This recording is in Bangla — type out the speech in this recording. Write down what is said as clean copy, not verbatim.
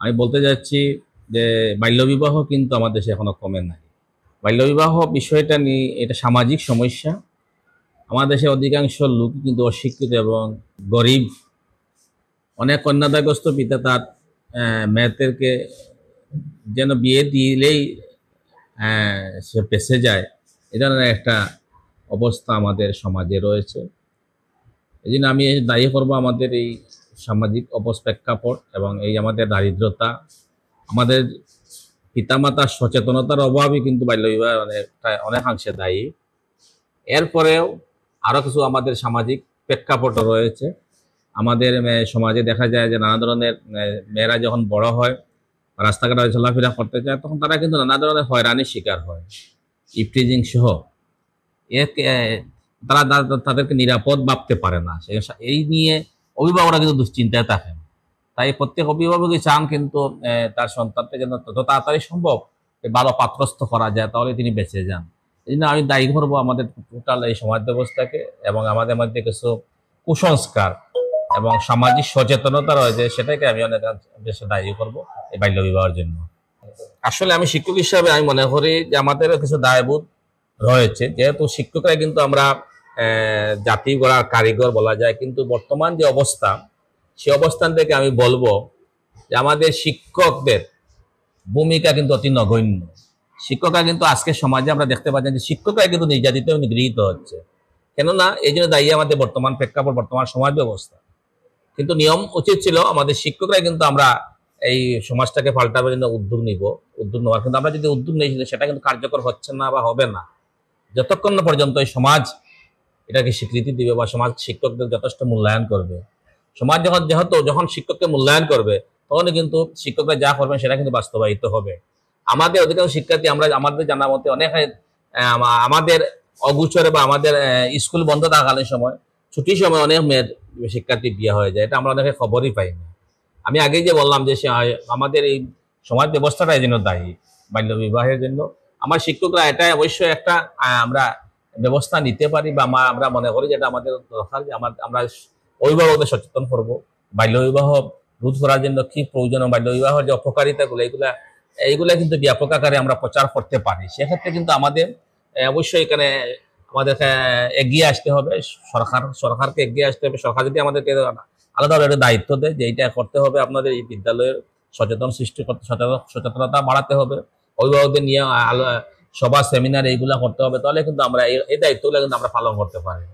আমি বলতে যাচ্ছি যে বাল্যবিবাহ কিন্তু আমাদের দেশে এখনো কমে নাই। বাল্যবিবাহ বিষয়টা নিয়ে এটা সামাজিক সমস্যা। আমাদের দেশে অধিকাংশ লোক কিন্তু অশিক্ষিত এবং গরিব। অনেক কন্যাদায়গ্রস্ত পিতা তার মেয়েদেরকে যেন বিয়ে দিলেই সে বেঁচে যায়, এ ধরনের একটা অবস্থা আমাদের সমাজে রয়েছে। এই জন্য আমি দায়ী করবো আমাদের এই সামাজিক অপপ্রেক্ষাপট এবং এই আমাদের দারিদ্রতা, আমাদের পিতামাতার সচেতনতার অভাবই কিন্তু বাল্যবিবাহ অনেকাংশে দায়ী। এরপরেও আরো কিছু আমাদের সামাজিক প্রেক্ষাপট রয়েছে। আমাদের সমাজে দেখা যায় যে নানা ধরনের মেয়েরা যখন বড় হয়, রাস্তাঘাটে চলাফেরা করতে চায়, তখন তারা কিন্তু নানা ধরনের হয়রানির শিকার হয়, ইফটিজিং সহ। তারা তাদেরকে নিরাপদ ভাবতে পারে না। এই নিয়ে অভিভাবকরা কিন্তু দুশ্চিন্তায় থাকেন। তাই প্রত্যেক অভিভাবকই চান কিন্তু তার সন্তানকে যেন তত তাড়াতাড়ি সম্ভব ভালো পাত্রস্থ করা যায়, তাহলে তিনি বেঁচে যান। এই জন্য আমি দায়ী করবো আমাদের টোটাল এই সমাজ ব্যবস্থাকে, এবং আমাদের মধ্যে কিছু কুসংস্কার এবং সামাজিক সচেতনতা রয়েছে, সেটাকে আমি অনেক বেশি দায়ী করবো এই বাল্য বিবাহের জন্য। আসলে আমি শিক্ষক হিসাবে আমি মনে করি যে আমাদেরও কিছু দায়বোধ রয়েছে। যেহেতু শিক্ষকরা কিন্তু আমরা জাতি গড়ার কারিগর বলা যায়, কিন্তু বর্তমান যে অবস্থা, সে অবস্থান থেকে আমি বলবো যে আমাদের শিক্ষকদের ভূমিকা কিন্তু অতি নগণ্য। শিক্ষকরা কিন্তু আজকের সমাজে আমরা দেখতে পাচ্ছি যে শিক্ষকরা কিন্তু নির্যাতিত এবং নিগৃহীত হচ্ছে। কেননা এই জন্য দায়ী আমাদের বর্তমান প্রেক্ষাপট, বর্তমান সমাজ ব্যবস্থা। কিন্তু নিয়ম উচিত ছিল আমাদের শিক্ষকরাই কিন্তু আমরা এই সমাজটাকে পাল্টাবার জন্য উদ্যোগ নেওয়ার, কিন্তু আমরা যদি উদ্যোগ নিই সেটা কিন্তু কার্যকর হচ্ছে না বা হবে না যতক্ষণ না পর্যন্ত এই সমাজ এটাকে স্বীকৃতি দিবে বা সমাজ শিক্ষকদের যথেষ্ট মূল্যায়ন করবে। সমাজ যখন শিক্ষককে মূল্যায়ন করবে, তখনই কিন্তু শিক্ষকরা যা করবেন সেটা কিন্তু বাস্তবায়িত হবে। আমাদের অধিকাংশ শিক্ষার্থী, আমাদের জানা মতে অনেক আমাদের অগুচরে বা আমাদের স্কুল বন্ধ থাকাকালীন সময়, ছুটির সময় অনেক মেয়ের শিক্ষার্থী বিয়ে হয়ে যায়, এটা আমরা অনেকে খবরই পাই না। আমি আগেই যে বললাম যে আমাদের এই সমাজ ব্যবস্থাটা এই জন্য দায়ী বাল্য বিবাহের জন্য। আমার শিক্ষকরা এটা অবশ্যই একটা আমরা ব্যবস্থা নিতে পারি, বা আমরা মনে করি যে এটা আমাদের দরকার যে আমরা অভিভাবকদের সচেতন করবো বাল্য বিবাহ রোধ করার জন্য কি প্রয়োজন, বাল্য বিবাহের যে অপকারিতাগুলো এইগুলা কিন্তু ব্যাপক আকারে আমরা প্রচার করতে পারি। সেক্ষেত্রে কিন্তু আমাদের অবশ্যই এখানে আমাদেরকে এগিয়ে আসতে হবে। সরকারকে এগিয়ে আসতে হবে। সরকার যদি আমাদেরকে আলাদাভাবে একটা দায়িত্ব দেয় যে এইটা করতে হবে, আপনাদের এই বিদ্যালয়ের সৃষ্টি করতে, সচেতনতা বাড়াতে হবে, অভিভাবকদের নিয়ে সভা সেমিনার এইগুলা করতে হবে, তাহলে কিন্তু আমরা এই দায়িত্বগুলো কিন্তু আমরা পালন করতে পারি।